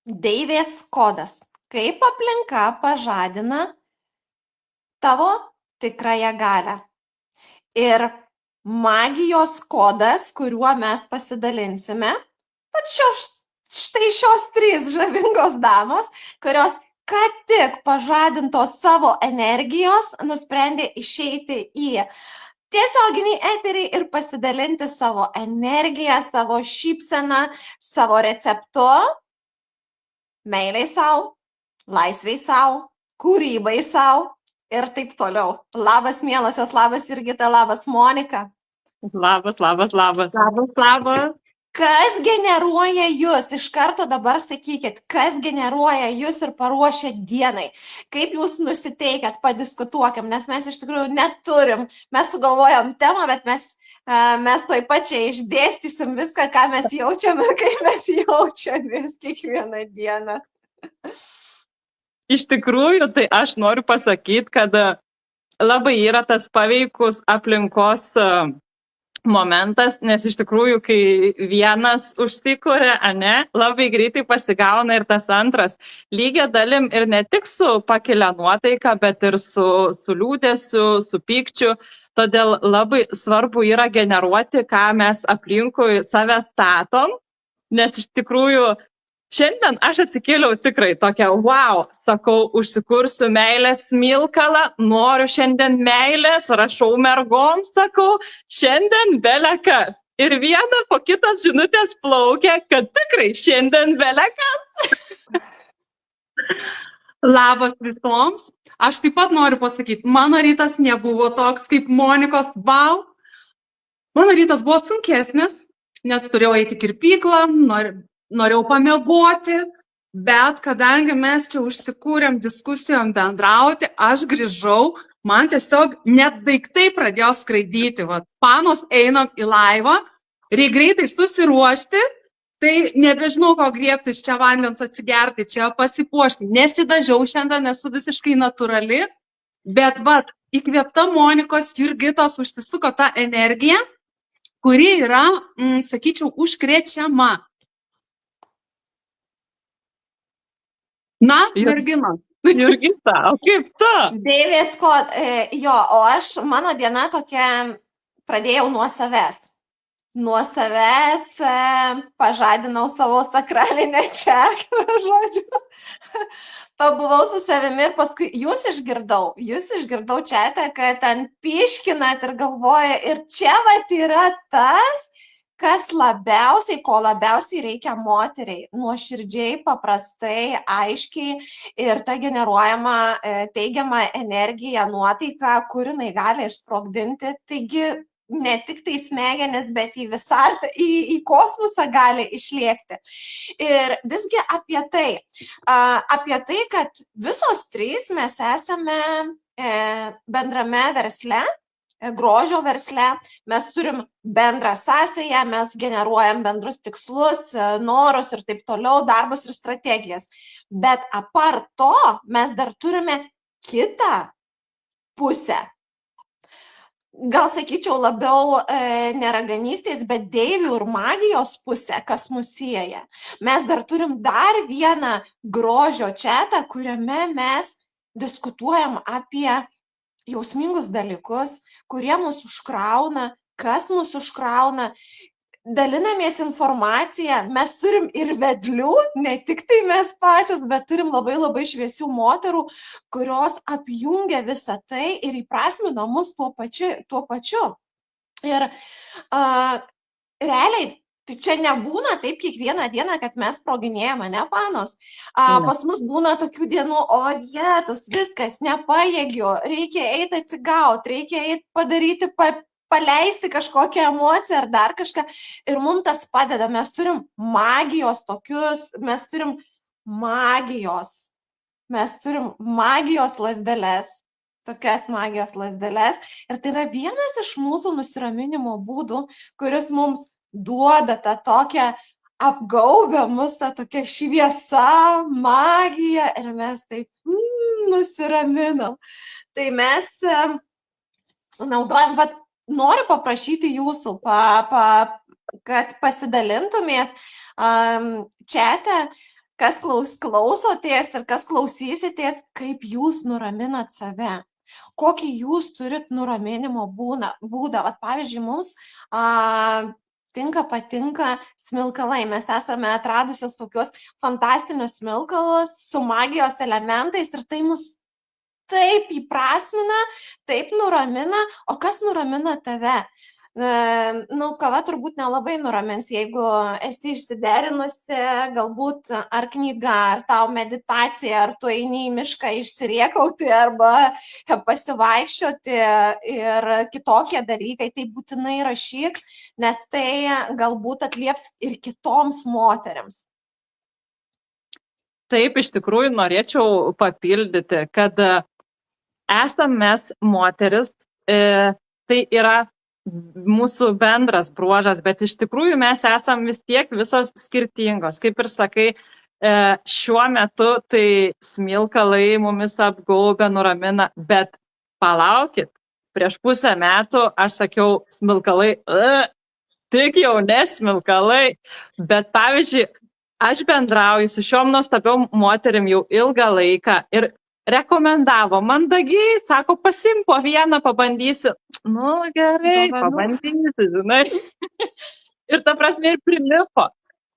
Deivės kodas. Kaip aplinka pažadina tavo tikrąją galią. Ir magijos kodas, kuriuo mes pasidalinsime, štai šios 3 žavingos damos, kurios ką tik pažadintos savo energijos, nusprendė išeiti į tiesioginį eterį ir pasidalinti savo energiją, savo šypseną, savo receptu, meiliai savo, laisvei savo, kūrybai savo ir taip toliau. Labas, mielosios, labas Jurgita, labas Monika. Labas. Labas. Kas generuoja jūs? Iš karto dabar sakykit, kas generuoja jūs ir paruošia dienai. Kaip jūs nusiteikėt, padiskutuokim, nes mes iš tikrųjų neturim. Mes sugalvojom temą, bet mes toj pačiai išdėstysim viską, ką mes jaučiam ir kaip mes jaučiamės kiekvieną dieną. Iš tikrųjų, tai aš noriu pasakyti, kad labai yra tas paveikus aplinkos momentas, nes iš tikrųjų, kai vienas užsikuria, labai greitai pasigauna ir tas antras. Lygia dalim ir ne tik su pakelia nuotaika, bet ir su liūdėsiu, su pykčiu. Todėl labai svarbu yra generuoti, ką mes aplinkui save statom, nes iš tikrųjų šiandien aš atsikėliau tikrai tokia, wow, sakau, užsikursiu meilės smilkalą, noriu šiandien meilės, rašau mergom, sakau, šiandien belekas. Ir viena po kitos žinutės plaukia, kad tikrai šiandien belekas. Labas visoms. Aš taip pat noriu pasakyti, mano rytas nebuvo toks kaip Monikos, wow. Mano rytas buvo sunkesnis, nes turėjau eiti į kirpyklą, norėjau pamiegoti, bet kadangi mes čia užsikūrėm diskusijom bendrauti, aš grįžau, man tiesiog net daiktai pradėjo skraidyti. Panos einam į laivą, reikia greitai susiruošti, tai nebežinau, ko griebtis, čia vandens atsigerti, čia pasipuošti. Nesidažiau šiandien, esu visiškai natūrali, bet įkvėpta Monikos, Jurgitos užsisuko ta energija, kuri yra, sakyčiau, užkrečiama. Na, merginos. Jurgita, o kaip tu? Deivės jo, o mano diena tokia, pradėjau nuo savęs. Nuo savęs pažadinau savo sakralinę čakrą, žodžiu. Pabuvau su savimi ir paskui jūs išgirdau čiatą, kad ten piškinat ir galvoja, ir čia yra tas, ko labiausiai reikia moteriai, nuoširdžiai, paprastai, aiškiai ir ta generuojama teigiama energija, nuotaika, kur jinai gali išsprogdinti. Taigi ne tik tai smegenis, bet į visatą, į kosmosą gali išlėkti. Ir visgi apie tai, kad visos 3 mes esame bendrame versle, grožio versle, mes turim bendrą sąsają, mes generuojam bendrus tikslus, norus ir taip toliau, darbus ir strategijas. Bet apart to, mes dar turime kitą pusę. Gal sakyčiau labiau neraganystės, bet deivių ir magijos pusę, kas mus sieja. Mes dar turim dar vieną grožio čatą, kuriame mes diskutuojam apie jausmingus dalykus, kurie mus užkrauna, kas mus užkrauna, dalinamės informaciją, mes turim ir vedlių, ne tik tai mes pačios, bet turim labai labai šviesių moterų, kurios apjungia visą tai ir įprasmino mus tuo pačiu. Ir realiai, tai čia nebūna taip kiekvieną dieną, kad mes sproginėjame, ne panos? Pas mus būna tokių dienų, o vietos, viskas, nepajėgiu, reikia eiti atsigauti, reikia eiti padaryti, paleisti kažkokią emociją ar dar kažką. Ir mums tas padeda, mes turim magijos tokius, mes turim magijos lazdeles, tokias magijos lazdeles. Ir tai yra vienas iš mūsų nusiraminimo būdų, kuris mums duoda tą tokią apgaubę mus, tą tokią šviesą, magiją ir mes taip nusiraminam. Tai mes naudojam, noriu paprašyti jūsų, kad pasidalintumėt čate, kas klausotės ir kas klausysitės, kaip jūs nuraminat save. Kokį jūs turit nuraminimo būdą. Vat, pavyzdžiui, mums patinka smilkalai. Mes esame atradusios tokios fantastinius smilkalus su magijos elementais ir tai mus taip įprasmina, taip nuramina. O kas nuramina tave? Kava turbūt nelabai nuramins, jeigu esi išsiderinusi, galbūt ar knyga, ar tau meditacija, ar tu eini į mišką išsiriekauti arba pasivaikščioti ir kitokie dalykai, tai būtinai rašyk, nes tai galbūt atlieps ir kitoms moteriams. Taip, iš tikrųjų norėčiau papildyti, kad esam mes moteris, tai yra mūsų bendras bruožas, bet iš tikrųjų mes esam vis tiek visos skirtingos. Kaip ir sakai, šiuo metu tai smilkalai mumis apgaubia, nuramina, bet palaukit, prieš pusę metų aš sakiau smilkalai, tik jau nesmilkalai, bet pavyzdžiui, aš bendrauju su šiom nuostabiom moterim jau ilgą laiką ir rekomendavo mandagiai, sako, pasim po vieną, pabandysi. Nu, gerai, pabandysi, žinai. Ir ta prasme ir prilipo.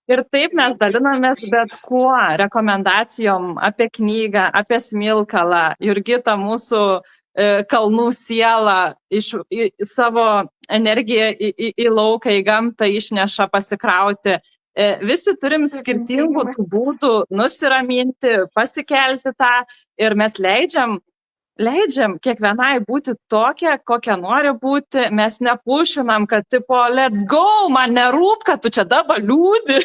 Ir taip mes dalinamės bet kuo, rekomendacijom apie knygą, apie smilkalą. Jurgita mūsų kalnų sielą savo energiją į lauką, į gamtą išneša pasikrauti. Visi turim skirtingų būdų nusiraminti, pasikelti tą ir mes leidžiam kiekvienai būti tokia, kokia nori būti. Mes nepušinam, kad tipo, let's go, man nerūp, kad tu čia dabar liūdi.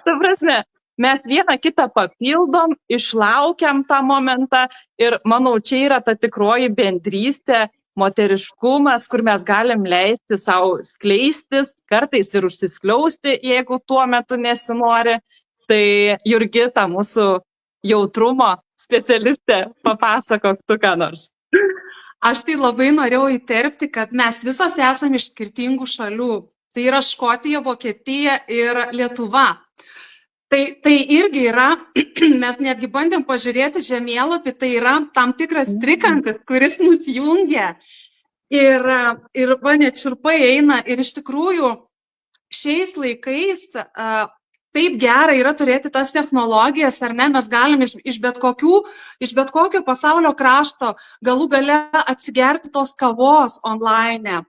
Ta prasme, mes vieną kitą papildom, išlaukiam tą momentą ir manau, čia yra ta tikroji bendrystė, moteriškumas, kur mes galim leisti savo skleistis, kartais ir užsiskliausti, jeigu tuo metu nesinori. Tai Jurgita, mūsų jautrumo specialistė, papasakok tu ką nors. Aš tai labai norėjau įterpti, kad mes visos esame iš skirtingų šalių. Tai yra Škotija, Vokietija ir Lietuva. Tai irgi yra, mes netgi bandėm pažiūrėti žemėlapį, tai yra tam tikras trikampis, kuris mus jungia. Ir net šiurpai eina. Ir iš tikrųjų, šiais laikais taip gera yra turėti tas technologijas, ar ne, mes galim iš bet kokio pasaulio krašto galų gale atsigerti tos kavos online,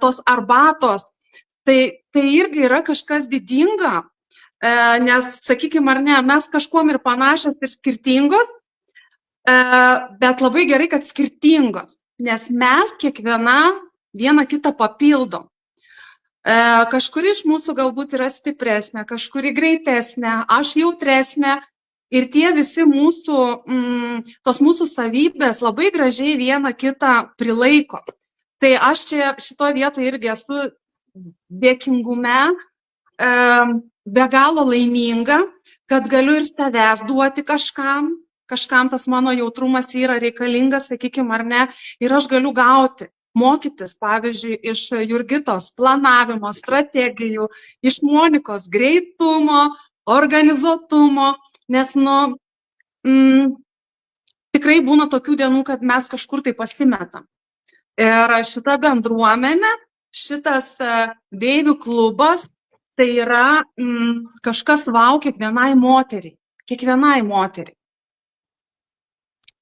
tos arbatos. Tai irgi yra kažkas didinga. Nes, sakykime, ar ne, mes kažkuom ir panašios ir skirtingos, bet labai gerai, kad skirtingos, nes mes kiekviena vieną kitą papildom. Kažkuri iš mūsų galbūt yra stipresnė, kažkuri greitesnė, aš jautresnė ir tie visi tos mūsų savybės labai gražiai vieną kitą prilaiko. Tai aš čia šitoje vietoje irgi esu dėkingume, be galo laiminga, kad galiu ir savęs duoti kažkam tas mano jautrumas yra reikalingas, sakykime, ar ne, ir aš galiu gauti, mokytis, pavyzdžiui, iš Jurgitos planavimo, strategijų, iš Monikos greitumo, organizuotumo, nes, tikrai būna tokių dienų, kad mes kažkur tai pasimetam. Ir šita bendruomenė, šitas deivių klubas, tai yra kažkas kiekvienai moteriai.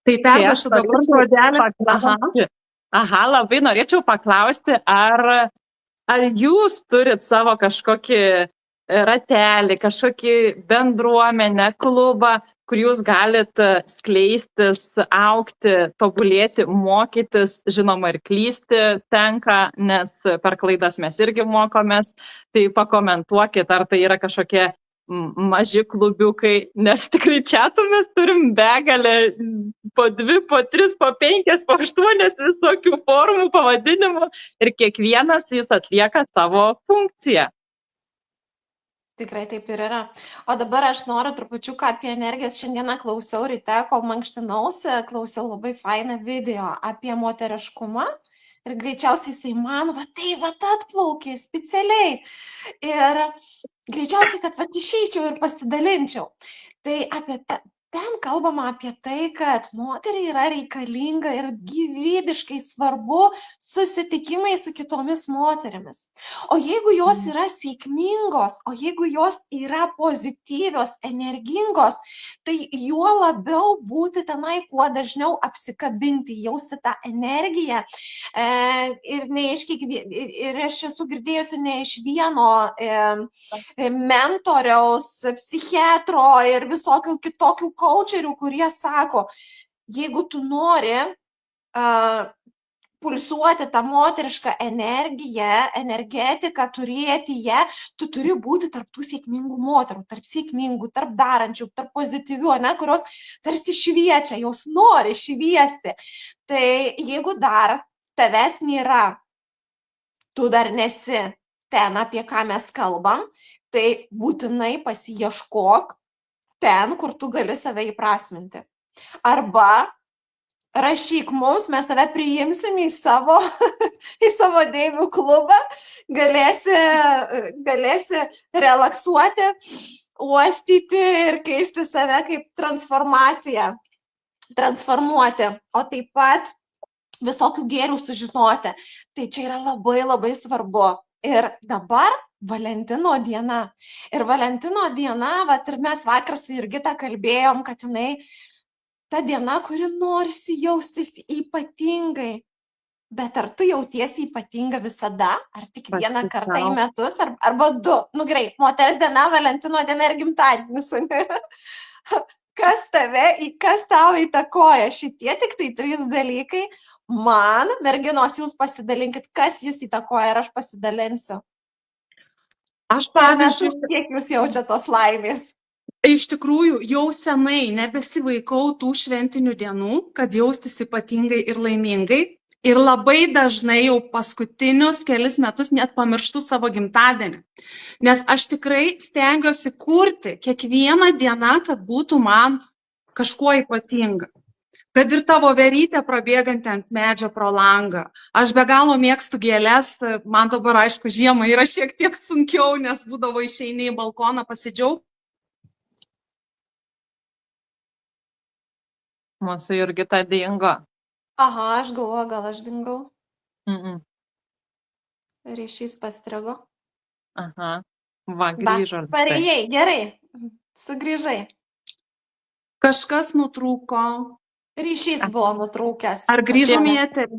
Tai perduosiu dabar žodelį. Aha, labai norėčiau paklausti, ar jūs turit savo kažkokį ratelį, kažkokį bendruomenę, klubą, kur jūs galit skleistis, augti, tobulėti, mokytis, žinoma ir klysti tenka, nes per klaidas mes irgi mokomės. Tai pakomentuokit, ar tai yra kažkokie maži klubiukai, nes tikrai čiatų mes turim begalę, po 2, po 3, po 5, po 8 visokių formų, pavadinimų ir kiekvienas jis atlieka savo funkciją. Tikrai taip ir yra. O dabar aš noriu trupučiuką apie energijas. Šiandieną klausiau ryte, kol mankštinausi, klausiau labai fainą video apie moteriškumą ir greičiausiai jisai man, va atplaukė specialiai. Ir greičiausiai, kad va išeičiau ir pasidalinčiau. Tai ten kalbama apie tai, kad moteriai yra reikalinga ir gyvybiškai svarbu susitikimai su kitomis moterimis. O jeigu jos yra sėkmingos, o jeigu jos yra pozityvios, energingos, tai juo labiau būti tenai kuo dažniau apsikabinti, jausti tą energiją. Ir aš esu girdėjusi ne iš vieno mentoriaus, psichiatro ir visokių kitokių coacherių, kurie sako, jeigu tu nori pulsuoti tą moterišką energiją, energetiką, turėti ją, tu turi būti tarp tų sėkmingų moterų, tarp sėkmingų, tarp darančių, tarp pozityvių, kurios tarsi šviečia, jos nori šviesti. Tai jeigu dar tavęs nėra, tu dar nesi ten, apie ką mes kalbam, tai būtinai pasiieškok ten, kur tu gali save įprasminti. Arba rašyk mums, mes tave priimsim į savo deivių klubą, galėsi relaksuoti, uostyti ir keisti save kaip transformuoti, o taip pat visokių gėrių sužinoti. Tai čia yra labai labai svarbu. Ir dabar Valentino diena. Ir Valentino diena, ir mes vakar su Jurgita kalbėjom, kad jinai ta diena, kuri norisi jaustis ypatingai. Bet ar tu jautiesi ypatinga visada? Ar tik vieną kartą į metus? Arba du? Gerai, moters diena, Valentino diena ir gimtadienis. Kas tau įtakoja? Šitie tik tai 3 dalykai. Man, merginos, jūs pasidalinkit, kas jūs įtakoja ir aš pasidalinsiu. Aš, pavyzdžiui, kiek jūs jaučia tos laimės? Iš tikrųjų, jau senai nebesivaikau tų šventinių dienų, kad jaustis ypatingai ir laimingai. Ir labai dažnai jau paskutinius kelis metus net pamirštu savo gimtadienį. Nes aš tikrai stengiuosi kurti kiekvieną dieną, kad būtų man kažkuo ypatinga. Kad ir tavo verytė prabėgant ant medžio pro langą. Aš be galo mėgstu gėles, man dabar aišku žiemą yra šiek tiek sunkiau, nes būdavo išeini į balkoną pasidžiaugti. Mūsų Jurgita dingo. Aha, aš galvoju, gal aš dingau. Ryšys pastrigo. Aha, va, grįžo. Parėjai, gerai, sugrįžai. Kažkas nutrūko. Ryšys buvo nutrūkęs. Ar grįžom į eterį?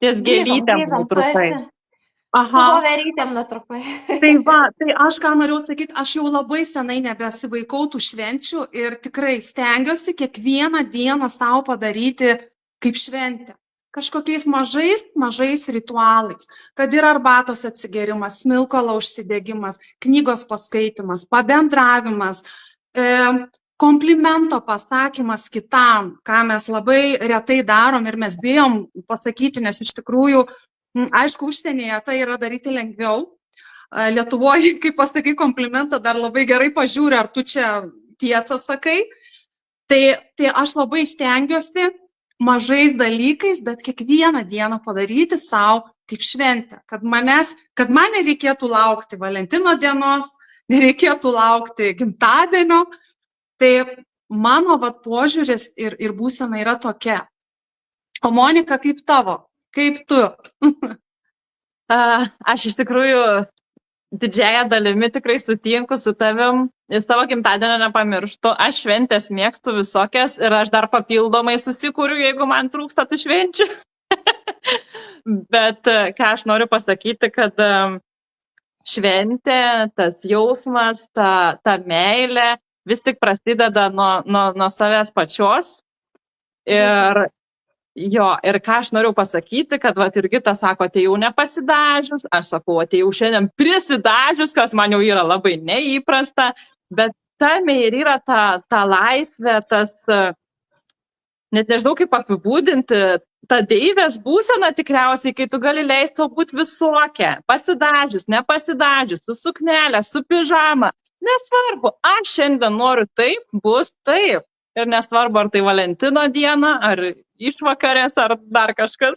Ties gėlytėm nutrūkai. Su voverytėm nutrūkai. Tai aš ką norėjau sakyti, aš jau labai senai nebesivaikau tų švenčių ir tikrai stengiuosi kiekvieną dieną savo padaryti kaip šventę. Kažkokiais mažais ritualais. Kad ir arbatos atsigerimas, smilkalo užsidegimas, knygos paskaitimas, pabendravimas, komplimento pasakymas kitam, ką mes labai retai darom ir mes bijom pasakyti, nes iš tikrųjų, aišku, užsienyje tai yra daryti lengviau. Lietuvoje, kai pasakai komplimentą, dar labai gerai pažiūri, ar tu čia tiesą sakai. Tai aš labai stengiuosi mažais dalykais, bet kiekvieną dieną padaryti savo kaip šventę. Kad man nereikėtų laukti Valentino dienos, nereikėtų laukti gimtadienio. Tai mano požiūris ir būsena yra tokia. O Monika, kaip tavo? Kaip tu? Aš iš tikrųjų didžiąją dalimi tikrai sutinku su tavim. Savo gimtadienio nepamirštu. Aš šventės mėgstu visokias ir aš dar papildomai susikūriu, jeigu man trūksta tų švenčių. Bet ką aš noriu pasakyti, kad šventė, tas jausmas, ta meilė vis tik prasideda nuo savęs pačios. Ir ką aš noriu pasakyti, kad Jurgita sako, atėjau nepasidažius, aš sakau, atėjau šiandien prisidažius, kas man jau yra labai neįprasta, bet tame ir yra ta laisvė, tas, net nežinau kaip apibūdinti, ta deivės būsena tikriausiai, kai tu gali leisti tau būti visokia, pasidažius, nepasidažius, su suknelė, su pižama. Nesvarbu, aš šiandien noriu taip, bus taip. Ir nesvarbu, ar tai Valentino diena, ar išvakarės, ar dar kažkas.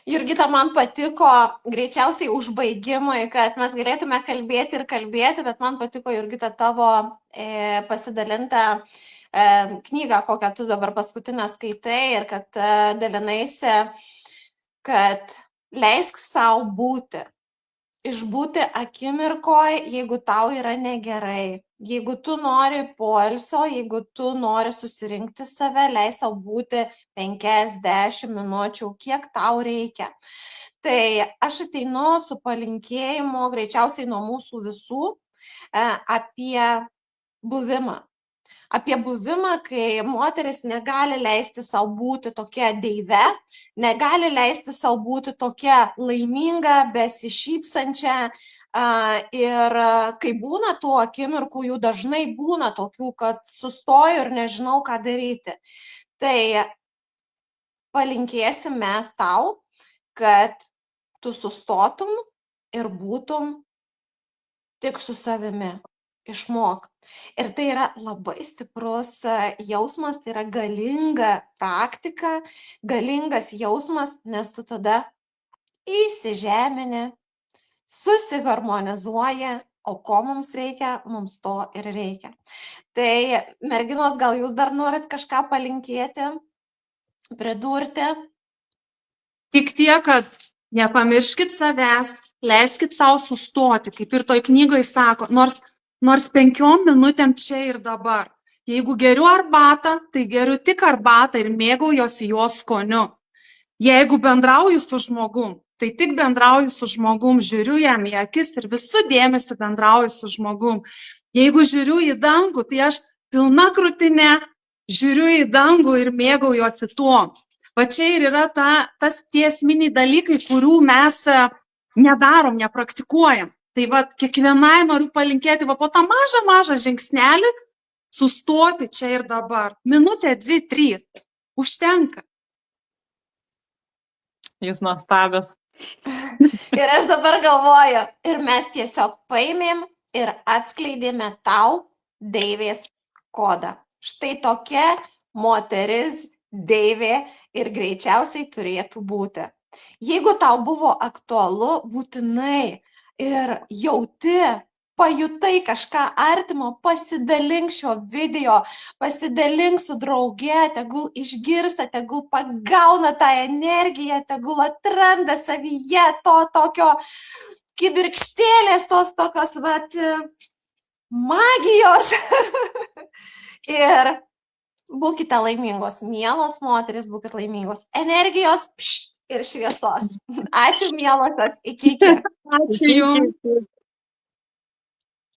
Jurgita, man patiko greičiausiai užbaigimui, kad mes galėtume kalbėti ir kalbėti, bet man patiko, Jurgita, tavo pasidalinta knygą, kokią tu dabar paskutinę skaitai ir kad dalinaisi, kad leisk savo būti. Išbūti akimirkoje, jeigu tau yra negerai, jeigu tu nori poilsio, jeigu tu nori susirinkti save, leis savo būti 5-10 minučių, kiek tau reikia. Tai aš ateinu su palinkėjimu, greičiausiai nuo mūsų visų, apie buvimą. Apie buvimą, kai moteris negali leisti savo būti tokia deive, negali leisti savo būti tokia laiminga, besišypsančia. Ir kai būna tų akimirkų, jų dažnai būna tokių, kad sustoju ir nežinau, ką daryti. Tai palinkėsim mes tau, kad tu sustotum ir būtum tik su savimi. Išmok. Ir tai yra labai stiprus jausmas, tai yra galinga praktika, galingas jausmas, nes tu tada įsižemini, susiharmonizuoji, o ko mums reikia, mums to ir reikia. Tai merginos, gal jūs dar norit kažką palinkėti, pridurti? Tik tiek, kad nepamirškit savęs, leiskit savo sustoti, kaip ir toj knygoj sako, nors 5 minutėm čia ir dabar. Jeigu geriu arbatą, tai geriu tik arbatą ir mėgaujuosi jos skoniu. Jeigu bendrauju su žmogum, tai tik bendrauju su žmogum, žiūriu jam į akis ir visų dėmesį bendrauju su žmogum. Jeigu žiūriu į dangų, tai aš pilna krūtinė žiūriu į dangų ir mėgaujuosi tuo. Va čia ir yra tie esminiai dalykai, kurių mes nedarom, nepraktikuojam. Tai va, kiekvienai noriu palinkėti va po tą mažą žingsnelį sustoti čia ir dabar. Minutė, 2-3. Užtenka. Jūs nuostabios. Ir aš dabar galvoju, ir mes tiesiog paėmėm ir atskleidėme tau deivės kodą. Štai tokia moteris deivė ir greičiausiai turėtų būti. Jeigu tau buvo aktualu, būtinai ir jauti, pajutai kažką artimo, pasidalink šio video, pasidalink su drauge, tegul išgirsta, tegul pagauna tą energiją, tegul atranda savyje to tokio kibirkštėlės, tos tokios magijos. Ir būkite laimingos, mielos moteris, būkite laimingos, energijos ir šviesos. Ačiū, mielosios, iki. Ačiū jums.